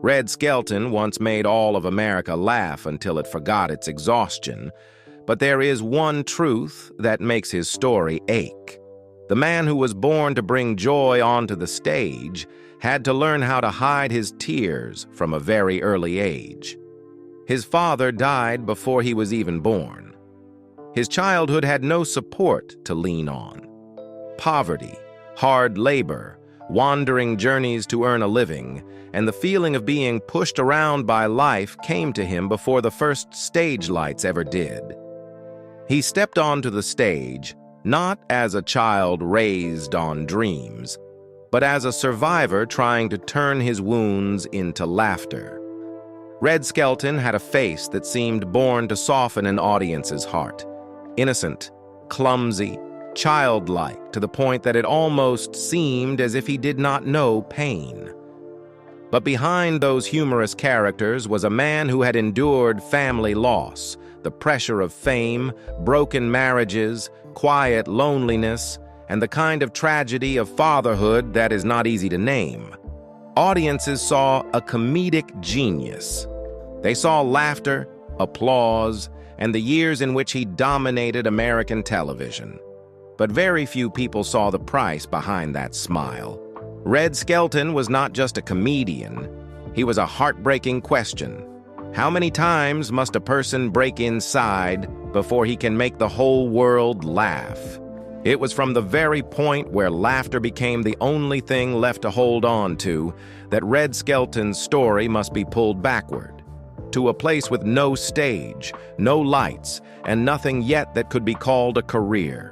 Red Skelton once made all of America laugh until it forgot its exhaustion, but there is one truth that makes his story ache. The man who was born to bring joy onto the stage had to learn how to hide his tears from a very early age. His father died before he was even born. His childhood had no support to lean on. Poverty, hard labor, wandering journeys to earn a living, and the feeling of being pushed around by life came to him before the first stage lights ever did. He stepped onto the stage, not as a child raised on dreams, but as a survivor trying to turn his wounds into laughter. Red Skelton had a face that seemed born to soften an audience's heart. Innocent, clumsy, childlike, to the point that it almost seemed as if he did not know pain. But behind those humorous characters was a man who had endured family loss, the pressure of fame, broken marriages, quiet loneliness, and the kind of tragedy of fatherhood that is not easy to name. Audiences saw a comedic genius. They saw laughter, applause, and the years in which he dominated American television. But very few people saw the price behind that smile. Red Skelton was not just a comedian. He was a heartbreaking question. How many times must a person break inside before he can make the whole world laugh? It was from the very point where laughter became the only thing left to hold on to that Red Skelton's story must be pulled backward, to a place with no stage, no lights, and nothing yet that could be called a career.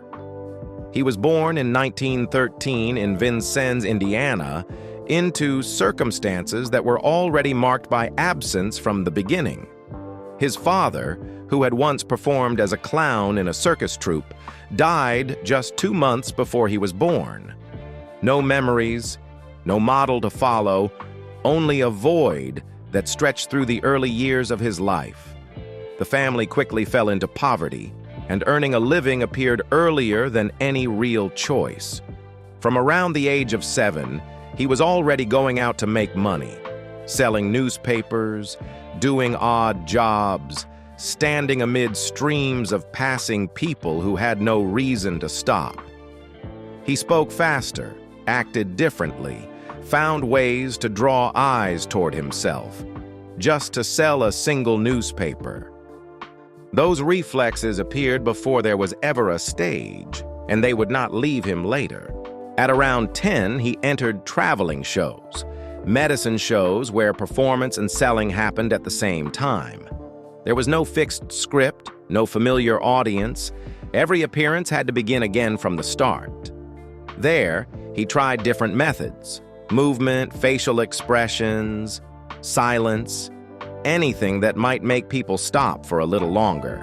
He was born in 1913 in Vincennes, Indiana, into circumstances that were already marked by absence from the beginning. His father, who had once performed as a clown in a circus troupe, died just 2 months before he was born. No memories, no model to follow, only a void that stretched through the early years of his life. The family quickly fell into poverty, and earning a living appeared earlier than any real choice. From around the age of 7, he was already going out to make money, selling newspapers, doing odd jobs, standing amid streams of passing people who had no reason to stop. He spoke faster, acted differently, found ways to draw eyes toward himself, just to sell a single newspaper. Those reflexes appeared before there was ever a stage, and they would not leave him later. At around 10, he entered traveling shows, medicine shows where performance and selling happened at the same time. There was no fixed script, no familiar audience. Every appearance had to begin again from the start. There, he tried different methods: movement, facial expressions, silence, anything that might make people stop for a little longer.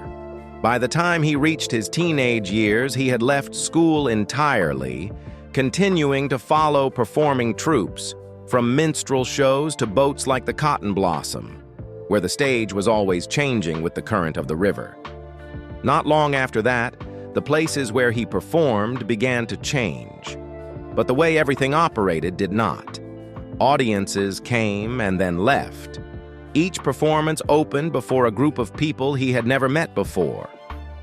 By the time he reached his teenage years, he had left school entirely, continuing to follow performing troupes, from minstrel shows to boats like the Cotton Blossom, where the stage was always changing with the current of the river. Not long after that, the places where he performed began to change, but the way everything operated did not. Audiences came and then left. Each performance opened before a group of people he had never met before.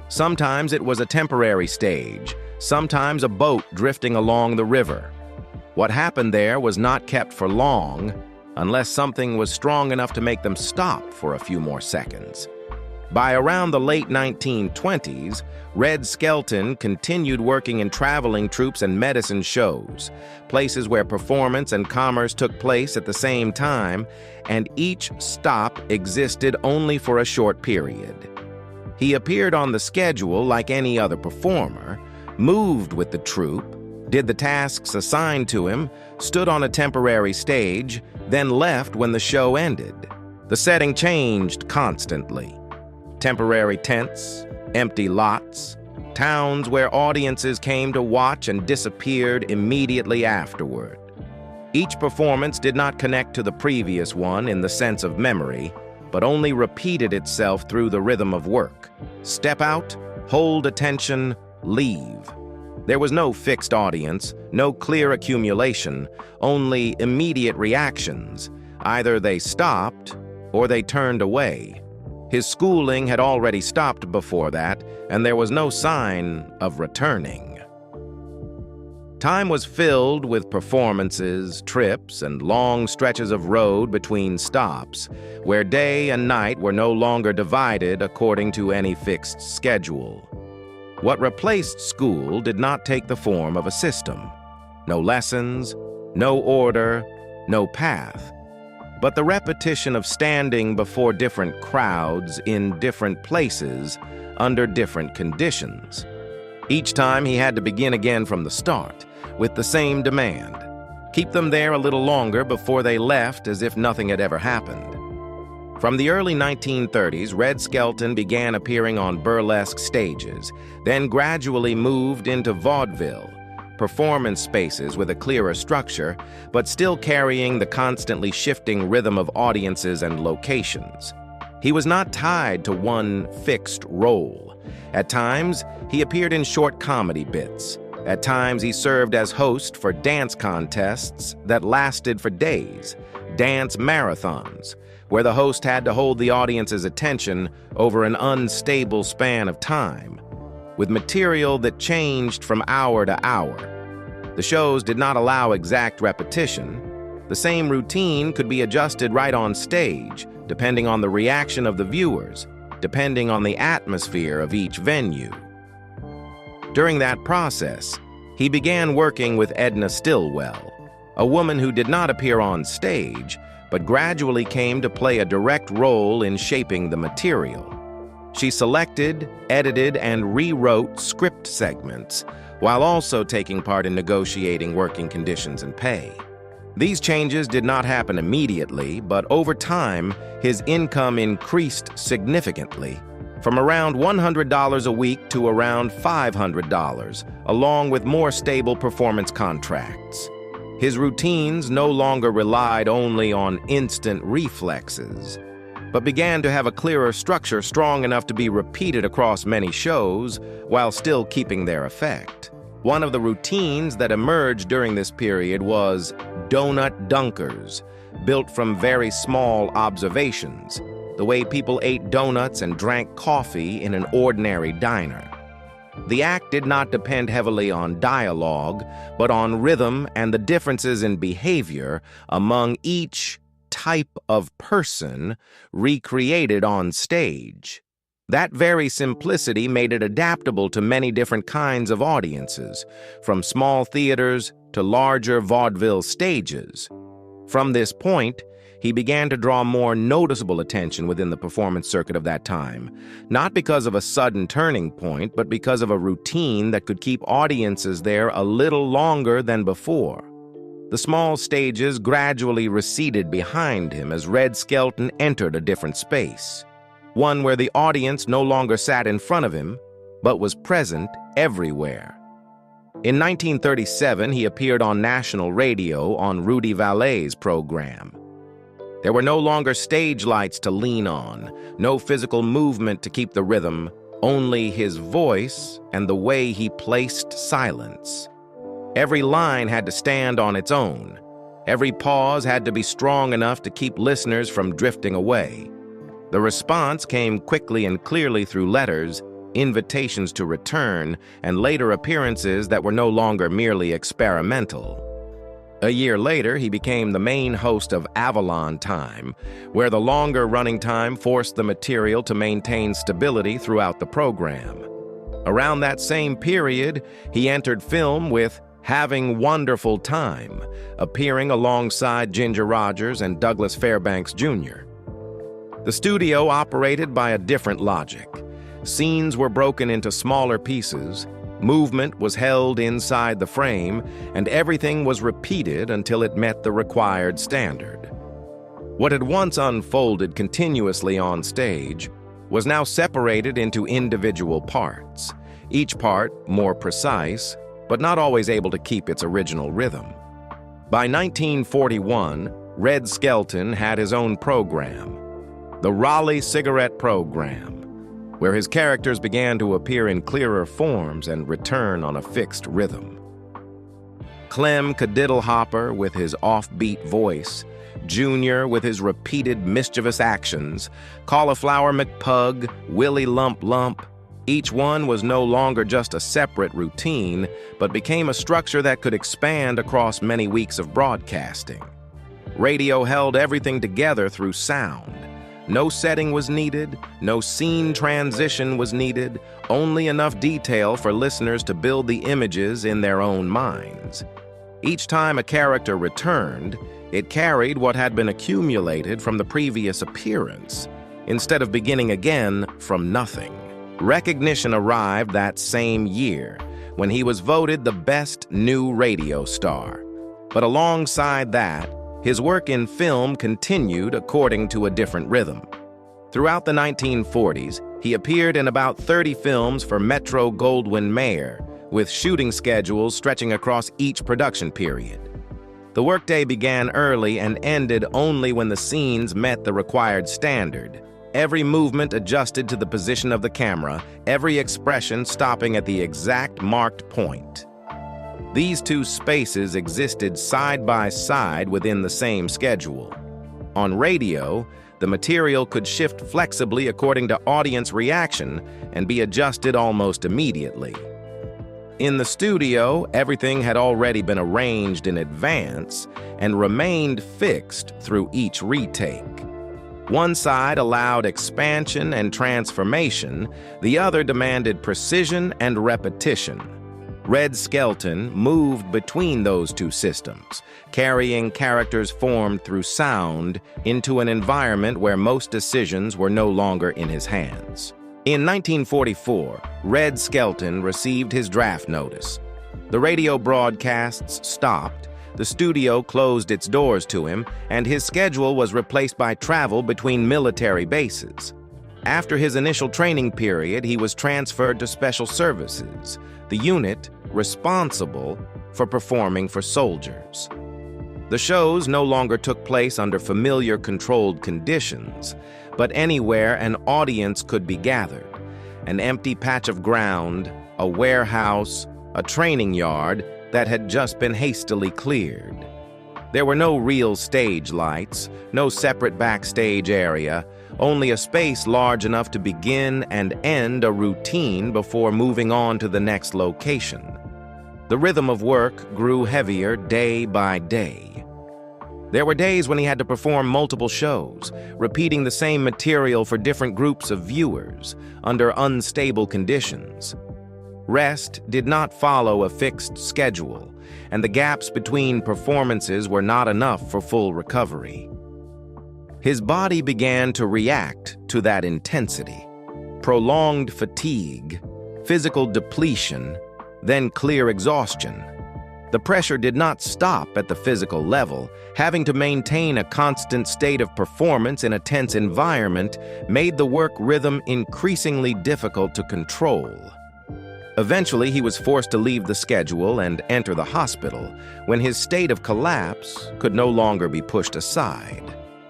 Sometimes it was a temporary stage, sometimes a boat drifting along the river. What happened there was not kept for long, unless something was strong enough to make them stop for a few more seconds. By around the late 1920s, Red Skelton continued working in traveling troupes and medicine shows, places where performance and commerce took place at the same time, and each stop existed only for a short period. He appeared on the schedule like any other performer, moved with the troupe, did the tasks assigned to him, stood on a temporary stage, then left when the show ended. The setting changed constantly. Temporary tents, empty lots, towns where audiences came to watch and disappeared immediately afterward. Each performance did not connect to the previous one in the sense of memory, but only repeated itself through the rhythm of work. Step out, hold attention, leave. There was no fixed audience, no clear accumulation, only immediate reactions, Either they stopped or they turned away. His schooling had already stopped before that, and there was no sign of returning. Time was filled with performances, trips, and long stretches of road between stops, where day and night were no longer divided according to any fixed schedule. What replaced school did not take the form of a system. No lessons, no order, no path. But the repetition of standing before different crowds in different places under different conditions. Each time he had to begin again from the start, with the same demand. Keep them there a little longer before they left as if nothing had ever happened. From the early 1930s, Red Skelton began appearing on burlesque stages, then gradually moved into vaudeville, performance spaces with a clearer structure, but still carrying the constantly shifting rhythm of audiences and locations. He was not tied to one fixed role. At times, he appeared in short comedy bits. At times, he served as host for dance contests that lasted for days, dance marathons, where the host had to hold the audience's attention over an unstable span of time, with material that changed from hour to hour. The shows did not allow exact repetition. The same routine could be adjusted right on stage, depending on the reaction of the viewers, depending on the atmosphere of each venue. During that process, he began working with Edna Stillwell, a woman who did not appear on stage, but gradually came to play a direct role in shaping the material. She selected, edited, and rewrote script segments, while also taking part in negotiating working conditions and pay. These changes did not happen immediately, but over time, his income increased significantly, from around $100 a week to around $500, along with more stable performance contracts. His routines no longer relied only on instant reflexes, but began to have a clearer structure strong enough to be repeated across many shows while still keeping their effect. One of the routines that emerged during this period was donut dunkers, built from very small observations, the way people ate donuts and drank coffee in an ordinary diner. The act did not depend heavily on dialogue, but on rhythm and the differences in behavior among each type of person recreated on stage. That very simplicity made it adaptable to many different kinds of audiences, from small theaters to larger vaudeville stages. From this point, he began to draw more noticeable attention within the performance circuit of that time, not because of a sudden turning point, but because of a routine that could keep audiences there a little longer than before. The small stages gradually receded behind him as Red Skelton entered a different space, one where the audience no longer sat in front of him, but was present everywhere. In 1937, he appeared on national radio on Rudy Vallee's program. There were no longer stage lights to lean on, no physical movement to keep the rhythm, only his voice and the way he placed silence. Every line had to stand on its own. Every pause had to be strong enough to keep listeners from drifting away. The response came quickly and clearly through letters, invitations to return, and later appearances that were no longer merely experimental. A year later, he became the main host of Avalon Time, where the longer running time forced the material to maintain stability throughout the program. Around that same period, he entered film with Having Wonderful Time, appearing alongside Ginger Rogers and Douglas Fairbanks Jr. The studio operated by a different logic. Scenes were broken into smaller pieces, movement was held inside the frame, and everything was repeated until it met the required standard. What had once unfolded continuously on stage was now separated into individual parts, each part more precise, but not always able to keep its original rhythm. By 1941, Red Skelton had his own program, the Raleigh Cigarette Program, where his characters began to appear in clearer forms and return on a fixed rhythm. Clem Cadiddlehopper with his offbeat voice, Junior with his repeated mischievous actions, Cauliflower McPug, Willie Lump Lump. Each one was no longer just a separate routine, but became a structure that could expand across many weeks of broadcasting. Radio held everything together through sound. No setting was needed, no scene transition was needed, only enough detail for listeners to build the images in their own minds. Each time a character returned, it carried what had been accumulated from the previous appearance, instead of beginning again from nothing. Recognition arrived that same year, when he was voted the best new radio star. But alongside that, his work in film continued according to a different rhythm. Throughout the 1940s, he appeared in about 30 films for Metro-Goldwyn-Mayer, with shooting schedules stretching across each production period. The workday began early and ended only when the scenes met the required standard. Every movement adjusted to the position of the camera, every expression stopping at the exact marked point. These two spaces existed side by side within the same schedule. On radio, the material could shift flexibly according to audience reaction and be adjusted almost immediately. In the studio, everything had already been arranged in advance and remained fixed through each retake. One side allowed expansion and transformation, the other demanded precision and repetition. Red Skelton moved between those two systems, carrying characters formed through sound into an environment where most decisions were no longer in his hands. In 1944, Red Skelton received his draft notice. The radio broadcasts stopped, the studio closed its doors to him, and his schedule was replaced by travel between military bases. After his initial training period, he was transferred to Special Services, the unit responsible for performing for soldiers. The shows no longer took place under familiar controlled conditions, but anywhere an audience could be gathered. An empty patch of ground, a warehouse, a training yard that had just been hastily cleared. There were no real stage lights, no separate backstage area, only a space large enough to begin and end a routine before moving on to the next location. The rhythm of work grew heavier day by day. There were days when he had to perform multiple shows, repeating the same material for different groups of viewers, under unstable conditions. Rest did not follow a fixed schedule, and the gaps between performances were not enough for full recovery. His body began to react to that intensity. Prolonged fatigue, physical depletion, then clear exhaustion. The pressure did not stop at the physical level. Having to maintain a constant state of performance in a tense environment made the work rhythm increasingly difficult to control. Eventually, he was forced to leave the schedule and enter the hospital when his state of collapse could no longer be pushed aside.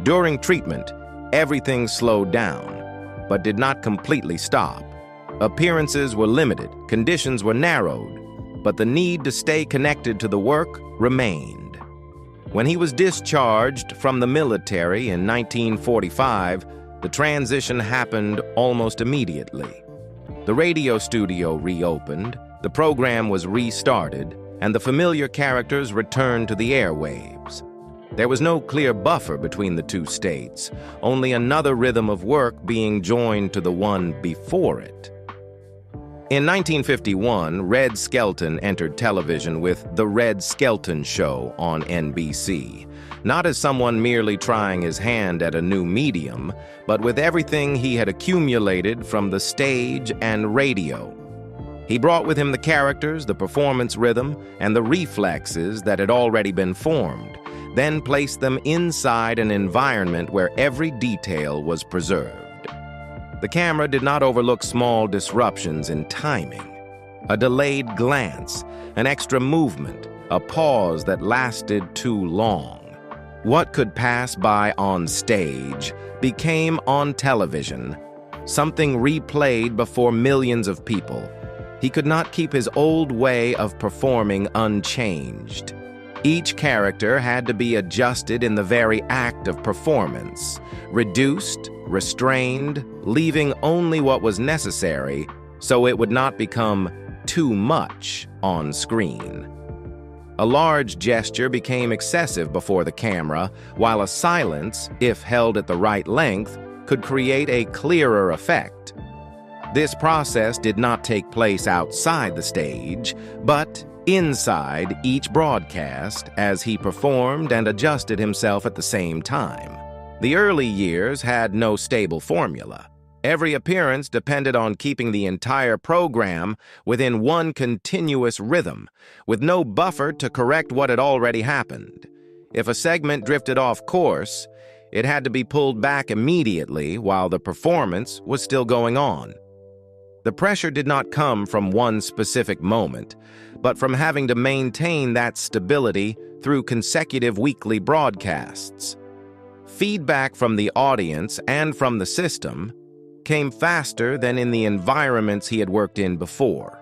During treatment, everything slowed down, but did not completely stop. Appearances were limited, conditions were narrowed, but the need to stay connected to the work remained. When he was discharged from the military in 1945, the transition happened almost immediately. The radio studio reopened, the program was restarted, and the familiar characters returned to the airwaves. There was no clear buffer between the two states, only another rhythm of work being joined to the one before it. In 1951, Red Skelton entered television with The Red Skelton Show on NBC, not as someone merely trying his hand at a new medium, but with everything he had accumulated from the stage and radio. He brought with him the characters, the performance rhythm, and the reflexes that had already been formed, then placed them inside an environment where every detail was preserved. The camera did not overlook small disruptions in timing. A delayed glance, an extra movement, a pause that lasted too long. What could pass by on stage became on television, something replayed before millions of people. He could not keep his old way of performing unchanged. Each character had to be adjusted in the very act of performance, reduced, restrained, leaving only what was necessary so it would not become too much on screen. A large gesture became excessive before the camera, while a silence, if held at the right length, could create a clearer effect. This process did not take place outside the stage, but inside each broadcast as he performed and adjusted himself at the same time. The early years had no stable formula. Every appearance depended on keeping the entire program within one continuous rhythm, with no buffer to correct what had already happened. If a segment drifted off course, it had to be pulled back immediately while the performance was still going on. The pressure did not come from one specific moment, but from having to maintain that stability through consecutive weekly broadcasts. Feedback from the audience and from the system came faster than in the environments he had worked in before.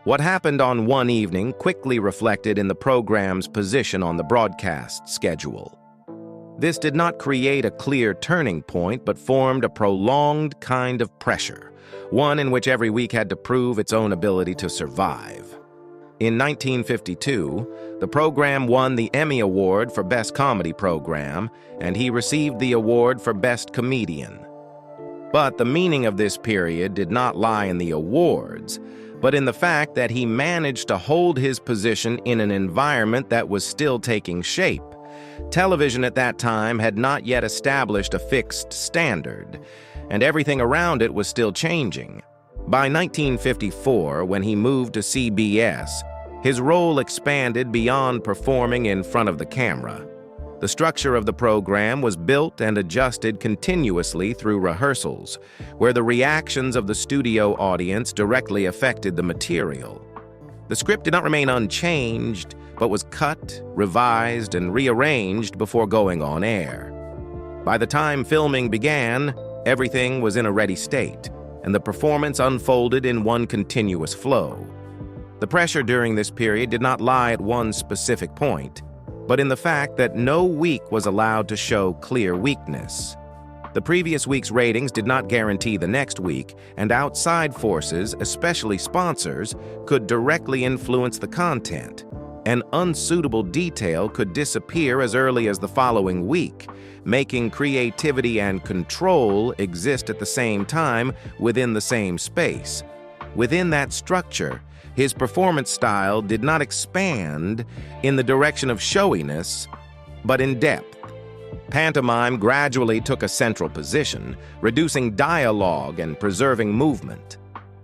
What happened on one evening quickly reflected in the program's position on the broadcast schedule. This did not create a clear turning point, but formed a prolonged kind of pressure, one in which every week had to prove its own ability to survive. In 1952, the program won the Emmy Award for Best Comedy Program, and he received the award for Best Comedian. But the meaning of this period did not lie in the awards, but in the fact that he managed to hold his position in an environment that was still taking shape. Television at that time had not yet established a fixed standard, and everything around it was still changing. By 1954, when he moved to CBS, his role expanded beyond performing in front of the camera. The structure of the program was built and adjusted continuously through rehearsals, where the reactions of the studio audience directly affected the material. The script did not remain unchanged, but was cut, revised, and rearranged before going on air. By the time filming began, everything was in a ready state, and the performance unfolded in one continuous flow. The pressure during this period did not lie at one specific point, but in the fact that no week was allowed to show clear weakness. The previous week's ratings did not guarantee the next week, and outside forces, especially sponsors, could directly influence the content. An unsuitable detail could disappear as early as the following week, making creativity and control exist at the same time within the same space. Within that structure, his performance style did not expand in the direction of showiness, but in depth. Pantomime gradually took a central position, reducing dialogue and preserving movement.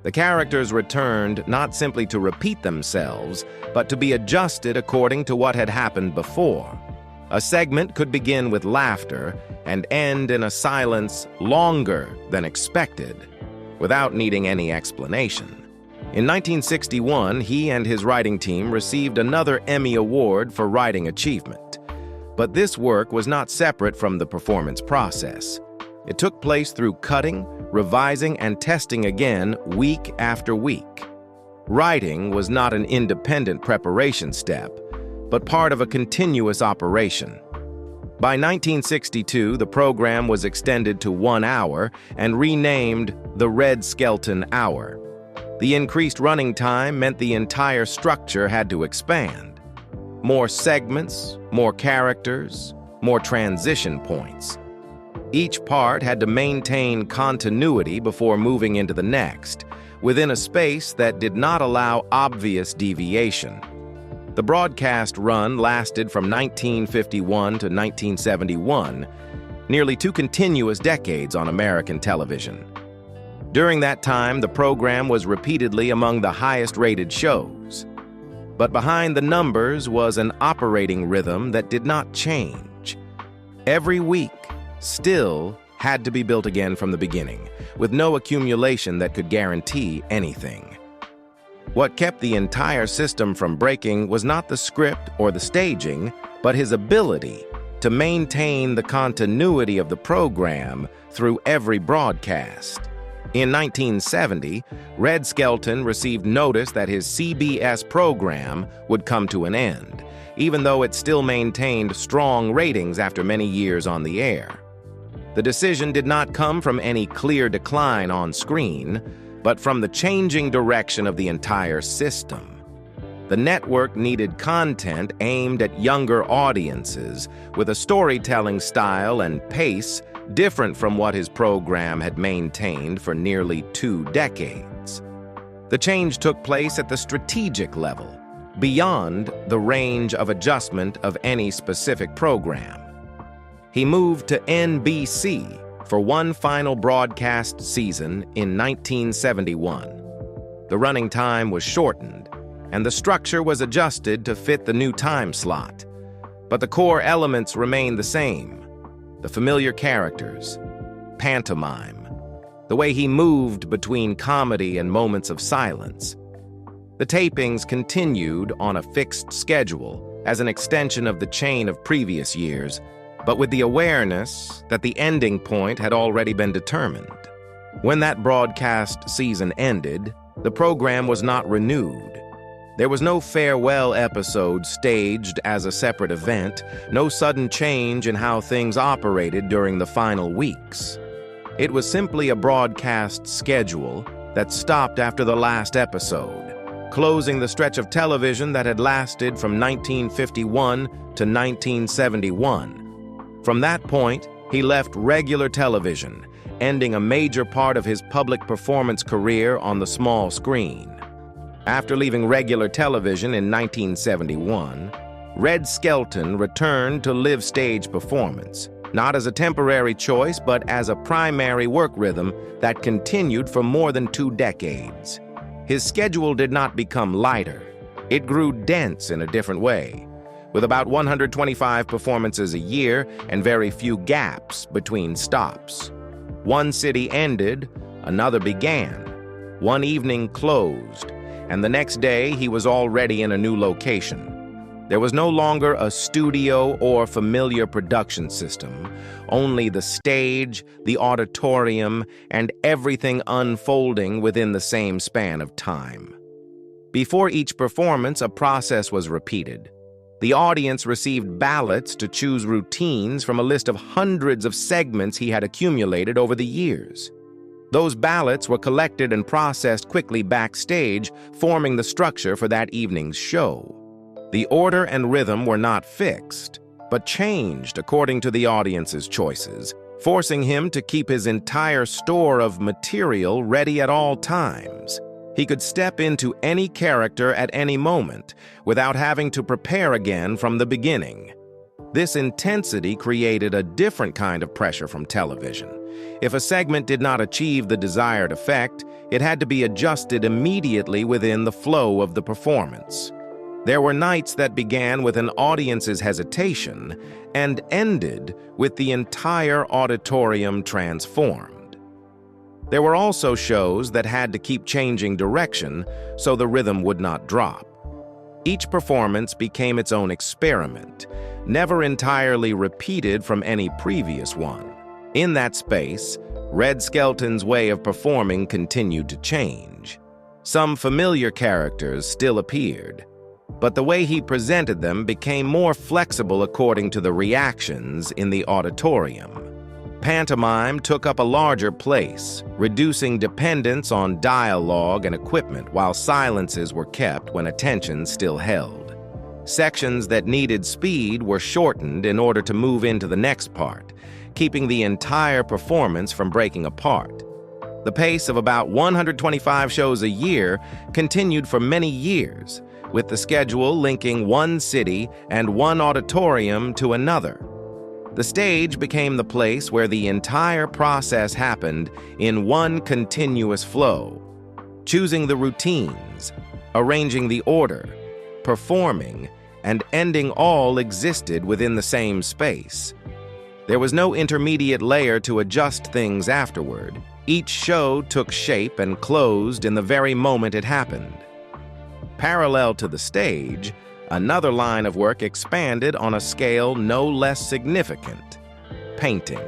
The characters returned not simply to repeat themselves, but to be adjusted according to what had happened before. A segment could begin with laughter and end in a silence longer than expected, without needing any explanation. In 1961, he and his writing team received another Emmy Award for writing achievement. But this work was not separate from the performance process. It took place through cutting, revising, and testing again week after week. Writing was not an independent preparation step, but part of a continuous operation. By 1962, the program was extended to 1 hour and renamed the Red Skelton Hour. The increased running time meant the entire structure had to expand. More segments, more characters, more transition points. Each part had to maintain continuity before moving into the next, within a space that did not allow obvious deviation. The broadcast run lasted from 1951 to 1971, nearly 2 continuous decades on American television. During that time, the program was repeatedly among the highest-rated shows. But behind the numbers was an operating rhythm that did not change. Every week still had to be built again from the beginning, with no accumulation that could guarantee anything. What kept the entire system from breaking was not the script or the staging, but his ability to maintain the continuity of the program through every broadcast. In 1970, Red Skelton received notice that his CBS program would come to an end, even though it still maintained strong ratings after many years on the air. The decision did not come from any clear decline on screen, but from the changing direction of the entire system. The network needed content aimed at younger audiences, with a storytelling style and pace different from what his program had maintained for nearly 2 decades. The change took place at the strategic level, beyond the range of adjustment of any specific program. He moved to NBC for one final broadcast season in 1971. The running time was shortened, and the structure was adjusted to fit the new time slot. But the core elements remained the same. The familiar characters, pantomime, the way he moved between comedy and moments of silence. The tapings continued on a fixed schedule as an extension of the chain of previous years, but with the awareness that the ending point had already been determined. When that broadcast season ended, the program was not renewed. There was no farewell episode staged as a separate event, no sudden change in how things operated during the final weeks. It was simply a broadcast schedule that stopped after the last episode, closing the stretch of television that had lasted from 1951 to 1971. From that point, he left regular television, ending a major part of his public performance career on the small screen. After leaving regular television in 1971, Red Skelton returned to live stage performance, not as a temporary choice, but as a primary work rhythm that continued for more than 2 decades. His schedule did not become lighter. It grew dense in a different way, with about 125 performances a year and very few gaps between stops. One city ended, another began. One evening closed, and the next day he was already in a new location. There was no longer a studio or familiar production system, only the stage, the auditorium, and everything unfolding within the same span of time. Before each performance, a process was repeated. The audience received ballots to choose routines from a list of hundreds of segments he had accumulated over the years. Those ballots were collected and processed quickly backstage, forming the structure for that evening's show. The order and rhythm were not fixed, but changed according to the audience's choices, forcing him to keep his entire store of material ready at all times. He could step into any character at any moment without having to prepare again from the beginning. This intensity created a different kind of pressure from television. If a segment did not achieve the desired effect, it had to be adjusted immediately within the flow of the performance. There were nights that began with an audience's hesitation and ended with the entire auditorium transformed. There were also shows that had to keep changing direction so the rhythm would not drop. Each performance became its own experiment, never entirely repeated from any previous one. In that space, Red Skelton's way of performing continued to change. Some familiar characters still appeared, but the way he presented them became more flexible according to the reactions in the auditorium. Pantomime took up a larger place, reducing dependence on dialogue and equipment while silences were kept when attention still held. Sections that needed speed were shortened in order to move into the next part, keeping the entire performance from breaking apart. The pace of about 125 shows a year continued for many years, with the schedule linking one city and one auditorium to another. The stage became the place where the entire process happened in one continuous flow. Choosing the routines, arranging the order, performing, and ending all existed within the same space. There was no intermediate layer to adjust things afterward. Each show took shape and closed in the very moment it happened. Parallel to the stage, another line of work expanded on a scale no less significant: painting.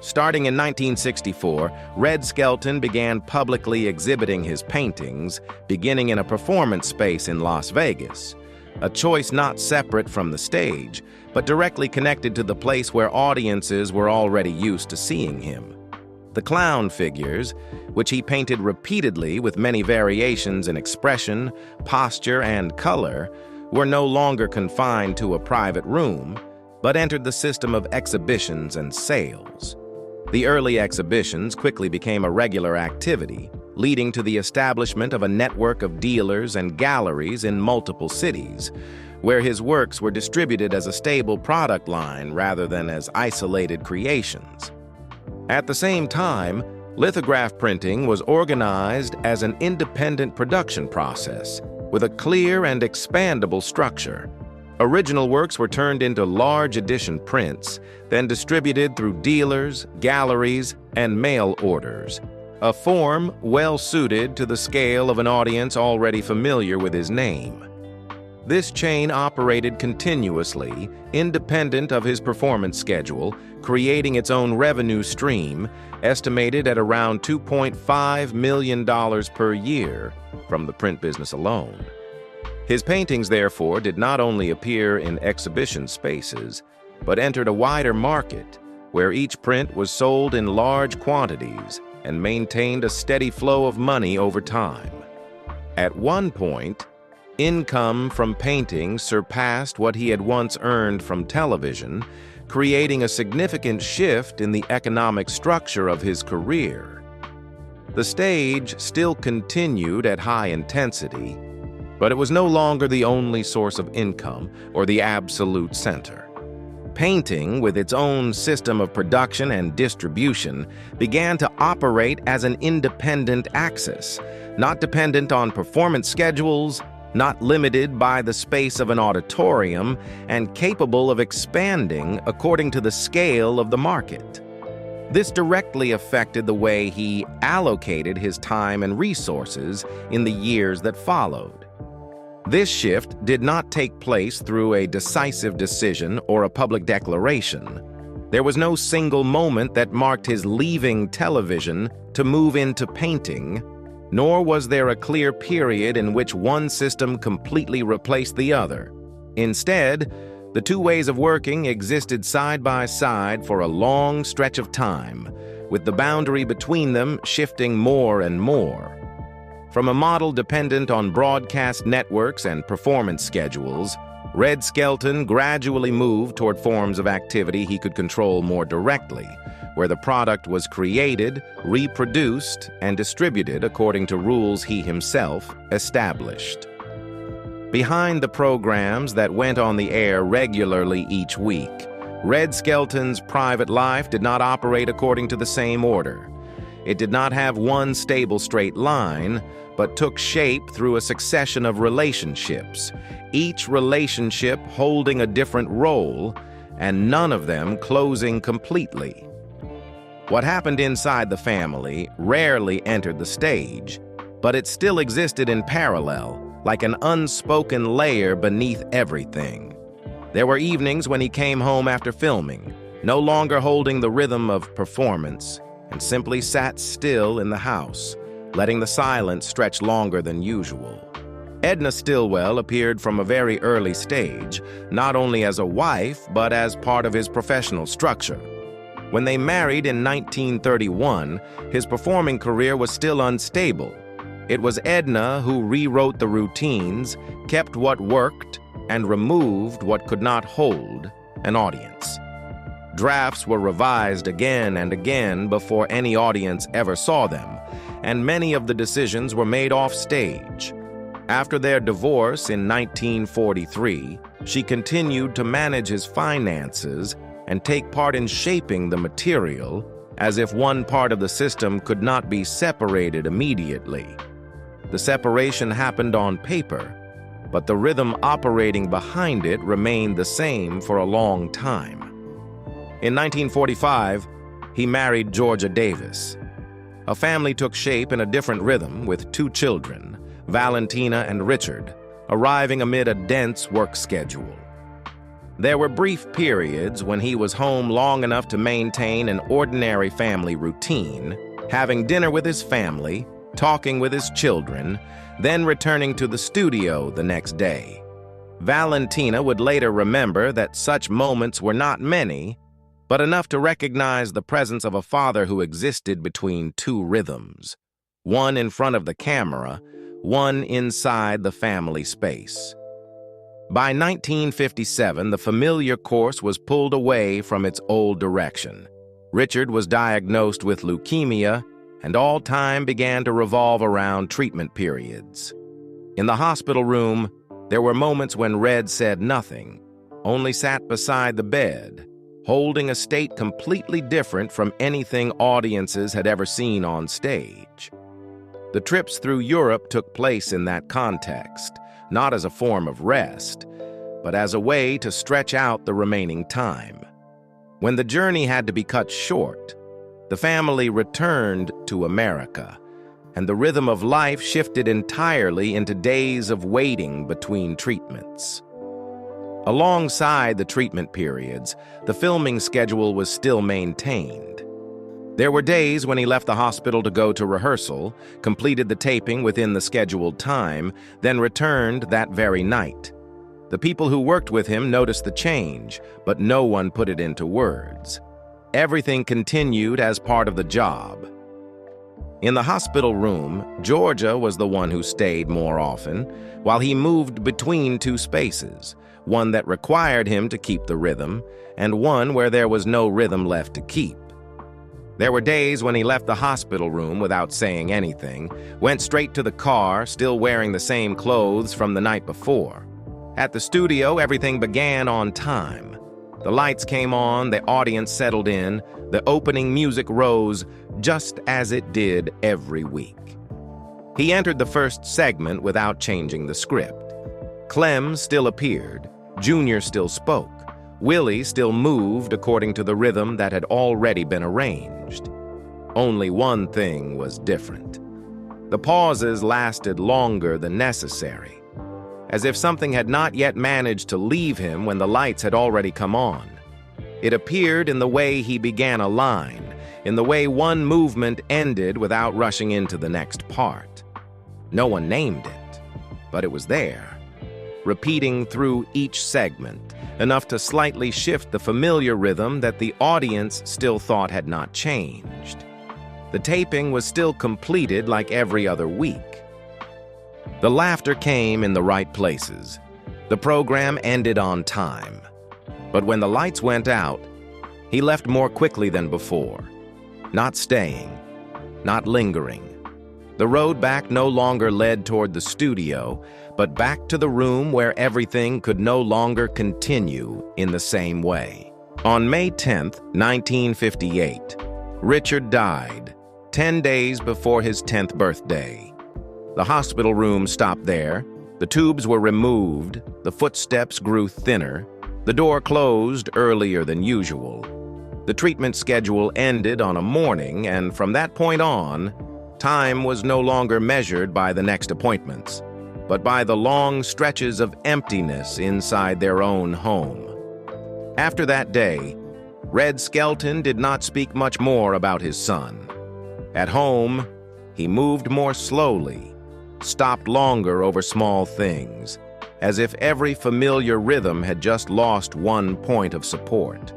Starting in 1964, Red Skelton began publicly exhibiting his paintings, beginning in a performance space in Las Vegas, a choice not separate from the stage, but directly connected to the place where audiences were already used to seeing him. The clown figures, which he painted repeatedly with many variations in expression, posture, and color, were no longer confined to a private room, but entered the system of exhibitions and sales. The early exhibitions quickly became a regular activity, leading to the establishment of a network of dealers and galleries in multiple cities, where his works were distributed as a stable product line rather than as isolated creations. At the same time, lithograph printing was organized as an independent production process with a clear and expandable structure. Original works were turned into large edition prints, then distributed through dealers, galleries, and mail orders, a form well suited to the scale of an audience already familiar with his name. This chain operated continuously, independent of his performance schedule, creating its own revenue stream, estimated at around $2.5 million per year from the print business alone. His paintings, therefore, did not only appear in exhibition spaces, but entered a wider market, where each print was sold in large quantities and maintained a steady flow of money over time. At one point, income from painting surpassed what he had once earned from television, creating a significant shift in the economic structure of his career. The stage still continued at high intensity, but it was no longer the only source of income or the absolute center. Painting, with its own system of production and distribution, began to operate as an independent axis, not dependent on performance schedules, not limited by the space of an auditorium, and capable of expanding according to the scale of the market. This directly affected the way he allocated his time and resources in the years that followed. This shift did not take place through a decisive decision or a public declaration. There was no single moment that marked his leaving television to move into painting, nor was there a clear period in which one system completely replaced the other. Instead, the two ways of working existed side by side for a long stretch of time, with the boundary between them shifting more and more. From a model dependent on broadcast networks and performance schedules, Red Skelton gradually moved toward forms of activity he could control more directly, where the product was created, reproduced, and distributed according to rules he himself established. Behind the programs that went on the air regularly each week, Red Skelton's private life did not operate according to the same order. It did not have one stable straight line, but took shape through a succession of relationships, each relationship holding a different role, and none of them closing completely. What happened inside the family rarely entered the stage, but it still existed in parallel, like an unspoken layer beneath everything. There were evenings when he came home after filming, no longer holding the rhythm of performance, and simply sat still in the house, letting the silence stretch longer than usual. Edna Stillwell appeared from a very early stage, not only as a wife, but as part of his professional structure. When they married in 1931, his performing career was still unstable. It was Edna who rewrote the routines, kept what worked, and removed what could not hold an audience. Drafts were revised again and again before any audience ever saw them, and many of the decisions were made off stage. After their divorce in 1943, she continued to manage his finances and take part in shaping the material, as if one part of the system could not be separated immediately. The separation happened on paper, but the rhythm operating behind it remained the same for a long time. In 1945, he married Georgia Davis. A family took shape in a different rhythm with two children, Valentina and Richard, arriving amid a dense work schedule. There were brief periods when he was home long enough to maintain an ordinary family routine, having dinner with his family, talking with his children, then returning to the studio the next day. Valentina would later remember that such moments were not many, but enough to recognize the presence of a father who existed between two rhythms, one in front of the camera, one inside the family space. By 1957, the familiar course was pulled away from its old direction. Richard was diagnosed with leukemia, and all time began to revolve around treatment periods. In the hospital room, there were moments when Red said nothing, only sat beside the bed, holding a state completely different from anything audiences had ever seen on stage. The trips through Europe took place in that context, not as a form of rest, but as a way to stretch out the remaining time. When the journey had to be cut short, the family returned to America, and the rhythm of life shifted entirely into days of waiting between treatments. Alongside the treatment periods, the filming schedule was still maintained. There were days when he left the hospital to go to rehearsal, completed the taping within the scheduled time, then returned that very night. The people who worked with him noticed the change, but no one put it into words. Everything continued as part of the job. In the hospital room, Georgia was the one who stayed more often, while he moved between two spaces, one that required him to keep the rhythm, and one where there was no rhythm left to keep. There were days when he left the hospital room without saying anything, went straight to the car, still wearing the same clothes from the night before. At the studio, everything began on time. The lights came on, the audience settled in, the opening music rose, just as it did every week. He entered the first segment without changing the script. Clem still appeared, Junior still spoke, Willie still moved according to the rhythm that had already been arranged. Only one thing was different. The pauses lasted longer than necessary, as if something had not yet managed to leave him when the lights had already come on. It appeared in the way he began a line, in the way one movement ended without rushing into the next part. No one named it, but it was there, repeating through each segment, enough to slightly shift the familiar rhythm that the audience still thought had not changed. The taping was still completed like every other week. The laughter came in the right places. The program ended on time. But when the lights went out, he left more quickly than before. Not staying, not lingering. The road back no longer led toward the studio, but back to the room where everything could no longer continue in the same way. On May 10th, 1958, Richard died, 10 days before his 10th birthday. The hospital room stopped there, the tubes were removed, the footsteps grew thinner, the door closed earlier than usual. The treatment schedule ended on a morning, and from that point on, time was no longer measured by the next appointments, but by the long stretches of emptiness inside their own home. After that day, Red Skelton did not speak much more about his son. At home, he moved more slowly, stopped longer over small things, as if every familiar rhythm had just lost one point of support.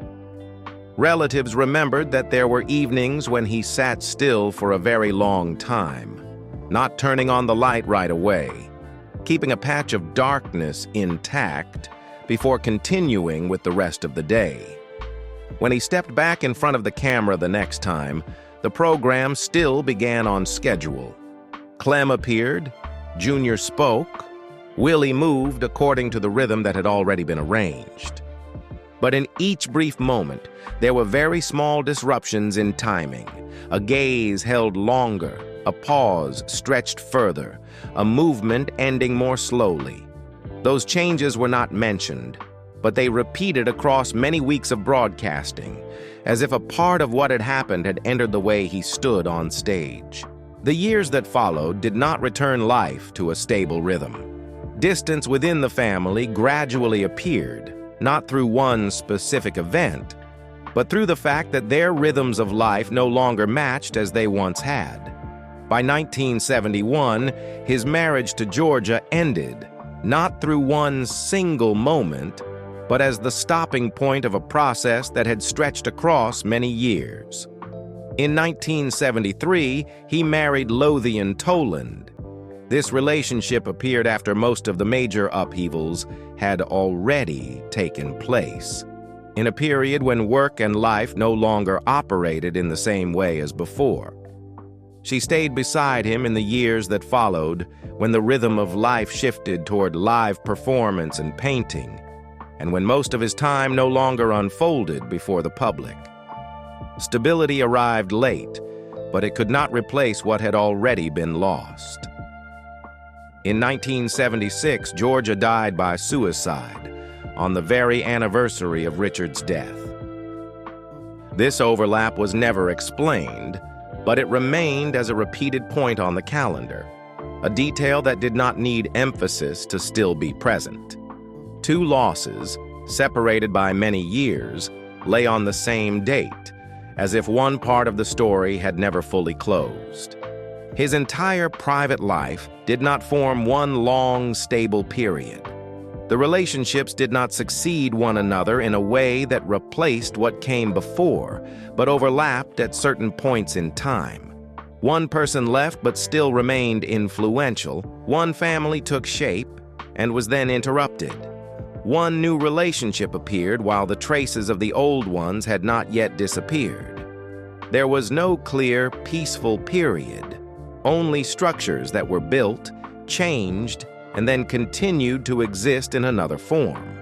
Relatives remembered that there were evenings when he sat still for a very long time, not turning on the light right away, keeping a patch of darkness intact before continuing with the rest of the day. When he stepped back in front of the camera the next time, the program still began on schedule. Clem appeared, Junior spoke, Willie moved according to the rhythm that had already been arranged. But in each brief moment, there were very small disruptions in timing. A gaze held longer, a pause stretched further, a movement ending more slowly. Those changes were not mentioned, but they repeated across many weeks of broadcasting, as if a part of what had happened had entered the way he stood on stage. The years that followed did not return life to a stable rhythm. Distance within the family gradually appeared, not through one specific event, but through the fact that their rhythms of life no longer matched as they once had. By 1971, his marriage to Georgia ended, not through one single moment, but as the stopping point of a process that had stretched across many years. In 1973, he married Lothian Toland. This relationship appeared after most of the major upheavals had already taken place, in a period when work and life no longer operated in the same way as before. She stayed beside him in the years that followed, when the rhythm of life shifted toward live performance and painting, and when most of his time no longer unfolded before the public. Stability arrived late, but it could not replace what had already been lost. In 1976, Georgia died by suicide, on the very anniversary of Richard's death. This overlap was never explained, but it remained as a repeated point on the calendar, a detail that did not need emphasis to still be present. Two losses, separated by many years, lay on the same date, as if one part of the story had never fully closed. His entire private life did not form one long, stable period. The relationships did not succeed one another in a way that replaced what came before, but overlapped at certain points in time. One person left but still remained influential. One family took shape and was then interrupted. One new relationship appeared while the traces of the old ones had not yet disappeared. There was no clear, peaceful period. Only structures that were built, changed, and then continued to exist in another form.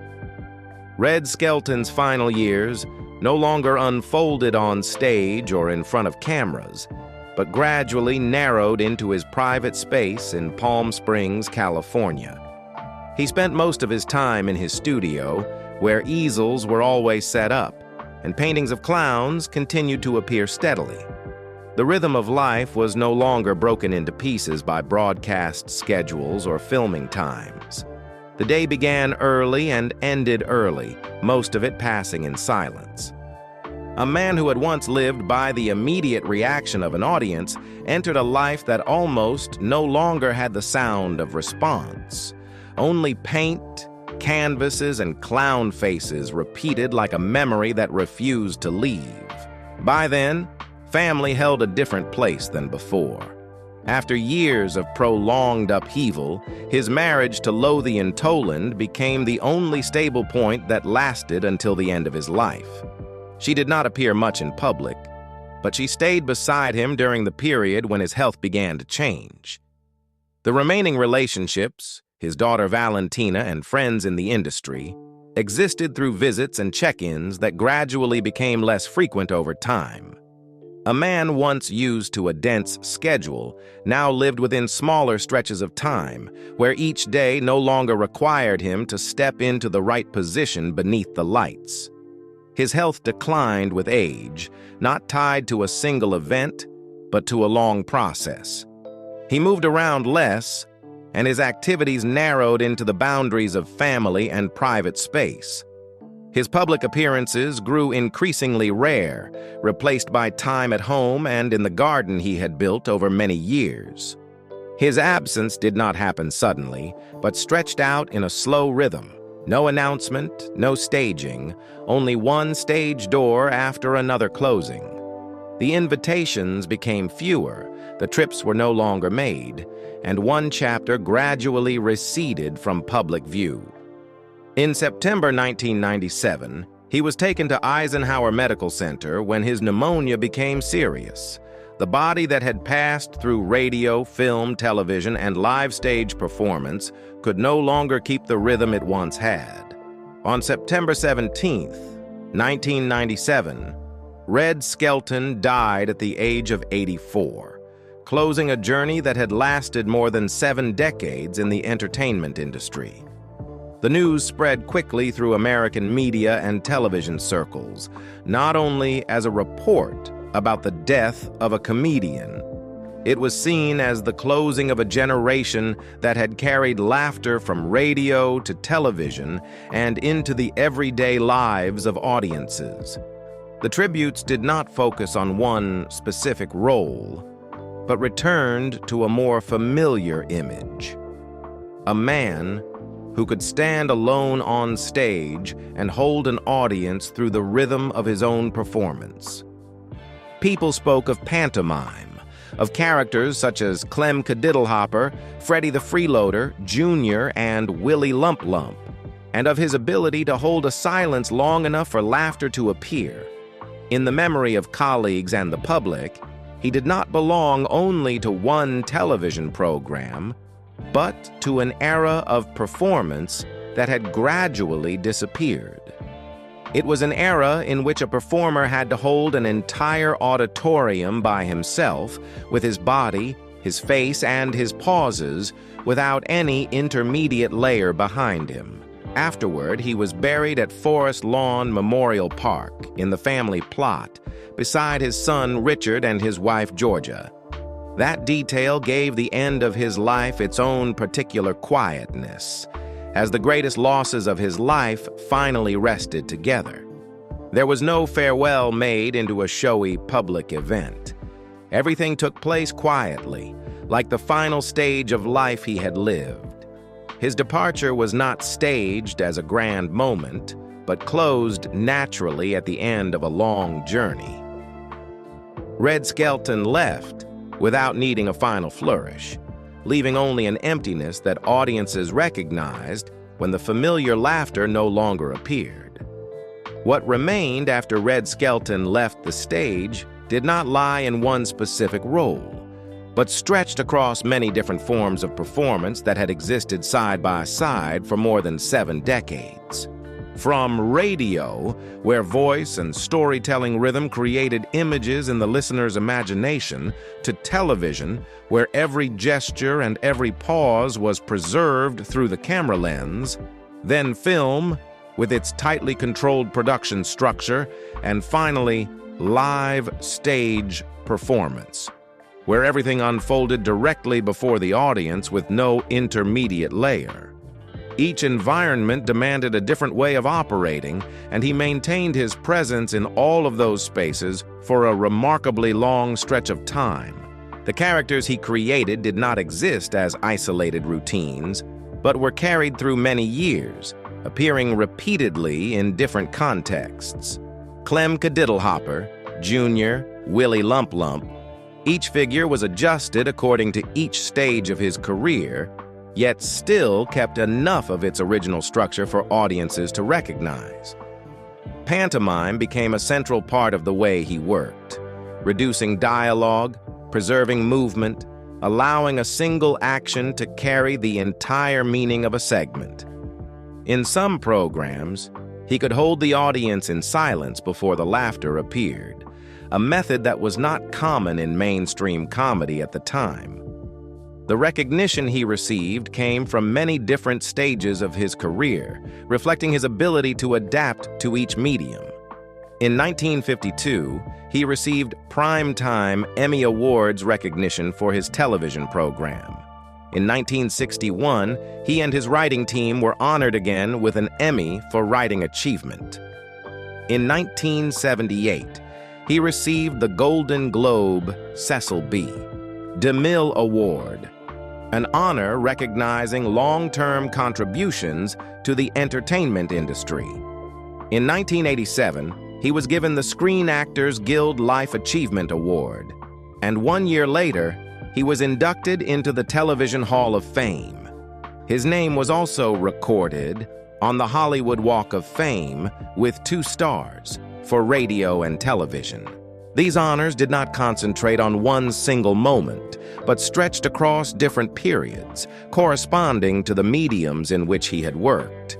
Red Skelton's final years no longer unfolded on stage or in front of cameras, but gradually narrowed into his private space in Palm Springs, California. He spent most of his time in his studio, where easels were always set up, and paintings of clowns continued to appear steadily. The rhythm of life was no longer broken into pieces by broadcast schedules or filming times. The day began early and ended early, most of it passing in silence. A man who had once lived by the immediate reaction of an audience entered a life that almost no longer had the sound of response. Only paint, canvases, and clown faces repeated like a memory that refused to leave. By then, family held a different place than before. After years of prolonged upheaval, his marriage to Lothian Toland became the only stable point that lasted until the end of his life. She did not appear much in public, but she stayed beside him during the period when his health began to change. The remaining relationships, his daughter Valentina and friends in the industry, existed through visits and check-ins that gradually became less frequent over time. A man once used to a dense schedule now lived within smaller stretches of time, where each day no longer required him to step into the right position beneath the lights. His health declined with age, not tied to a single event, but to a long process. He moved around less, and his activities narrowed into the boundaries of family and private space. His public appearances grew increasingly rare, replaced by time at home and in the garden he had built over many years. His absence did not happen suddenly, but stretched out in a slow rhythm. No announcement, no staging, only one stage door after another closing. The invitations became fewer, the trips were no longer made, and one chapter gradually receded from public view. In September 1997, he was taken to Eisenhower Medical Center when his pneumonia became serious. The body that had passed through radio, film, television, and live stage performance could no longer keep the rhythm it once had. On September 17, 1997, Red Skelton died at the age of 84, closing a journey that had lasted more than 7 decades in the entertainment industry. The news spread quickly through American media and television circles, not only as a report about the death of a comedian, It was seen as the closing of a generation that had carried laughter from radio to television and into the everyday lives of audiences. The tributes did not focus on one specific role, but returned to a more familiar image. A man who could stand alone on stage and hold an audience through the rhythm of his own performance. People spoke of pantomime, of characters such as Clem Cadiddlehopper, Freddie the Freeloader, Jr., and Willie Lump Lump, and of his ability to hold a silence long enough for laughter to appear. In the memory of colleagues and the public, he did not belong only to one television program, but to an era of performance that had gradually disappeared. It was an era in which a performer had to hold an entire auditorium by himself, with his body, his face, and his pauses, without any intermediate layer behind him. Afterward, he was buried at Forest Lawn Memorial Park in the family plot, beside his son Richard and his wife Georgia. That detail gave the end of his life its own particular quietness, as the greatest losses of his life finally rested together. There was no farewell made into a showy public event. Everything took place quietly, like the final stage of life he had lived. His departure was not staged as a grand moment, but closed naturally at the end of a long journey. Red Skelton left without needing a final flourish, leaving only an emptiness that audiences recognized when the familiar laughter no longer appeared. What remained after Red Skelton left the stage did not lie in one specific role, but stretched across many different forms of performance that had existed side by side for more than 7 decades. From radio, where voice and storytelling rhythm created images in the listener's imagination, to television, where every gesture and every pause was preserved through the camera lens, then film, with its tightly controlled production structure, and finally, live stage performance, where everything unfolded directly before the audience with no intermediate layer. Each environment demanded a different way of operating, and he maintained his presence in all of those spaces for a remarkably long stretch of time. The characters he created did not exist as isolated routines, but were carried through many years, appearing repeatedly in different contexts. Clem Cadiddlehopper, Jr., Willie Lump Lump. Each figure was adjusted according to each stage of his career, yet still kept enough of its original structure for audiences to recognize. Pantomime became a central part of the way he worked, reducing dialogue, preserving movement, allowing a single action to carry the entire meaning of a segment. In some programs, he could hold the audience in silence before the laughter appeared, a method that was not common in mainstream comedy at the time. The recognition he received came from many different stages of his career, reflecting his ability to adapt to each medium. In 1952, he received Primetime Emmy Awards recognition for his television program. In 1961, he and his writing team were honored again with an Emmy for writing achievement. In 1978, he received the Golden Globe Cecil B. DeMille Award, an honor recognizing long-term contributions to the entertainment industry. In 1987, he was given the Screen Actors Guild Life Achievement Award, and 1 year later, he was inducted into the Television Hall of Fame. His name was also recorded on the Hollywood Walk of Fame with 2 stars for radio and television. These honors did not concentrate on one single moment, but stretched across different periods, corresponding to the mediums in which he had worked.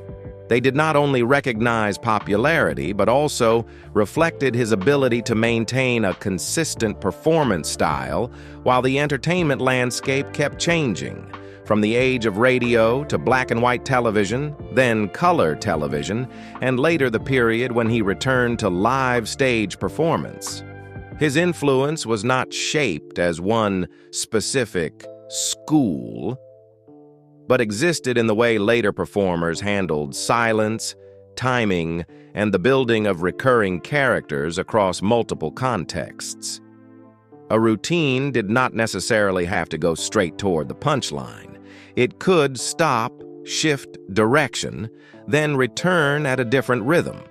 They did not only recognize popularity, but also reflected his ability to maintain a consistent performance style while the entertainment landscape kept changing, from the age of radio to black and white television, then color television, and later the period when he returned to live stage performance. His influence was not shaped as one specific school, but existed in the way later performers handled silence, timing, and the building of recurring characters across multiple contexts. A routine did not necessarily have to go straight toward the punchline. It could stop, shift direction, then return at a different rhythm.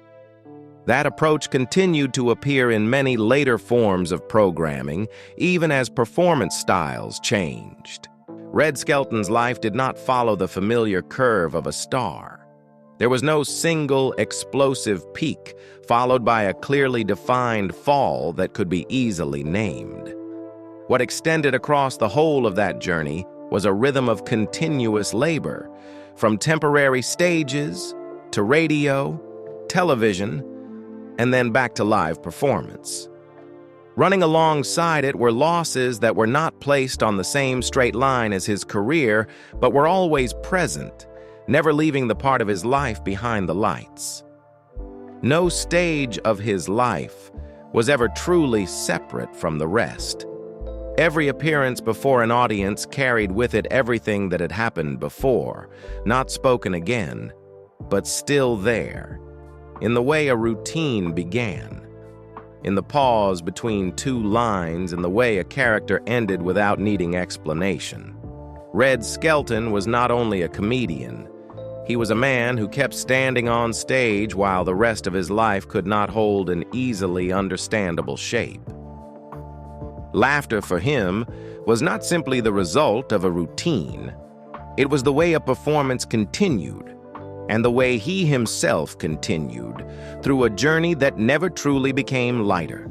That approach continued to appear in many later forms of programming, even as performance styles changed. Red Skelton's life did not follow the familiar curve of a star. There was no single explosive peak, followed by a clearly defined fall that could be easily named. What extended across the whole of that journey was a rhythm of continuous labor, from temporary stages to radio, television, and then back to live performance. Running alongside it were losses that were not placed on the same straight line as his career, but were always present, never leaving the part of his life behind the lights. No stage of his life was ever truly separate from the rest. Every appearance before an audience carried with it everything that had happened before, not spoken again, but still there, in the way a routine began, in the pause between two lines, and the way a character ended without needing explanation. Red Skelton was not only a comedian, he was a man who kept standing on stage while the rest of his life could not hold an easily understandable shape. Laughter for him was not simply the result of a routine. It was the way a performance continued, and the way he himself continued, through a journey that never truly became lighter.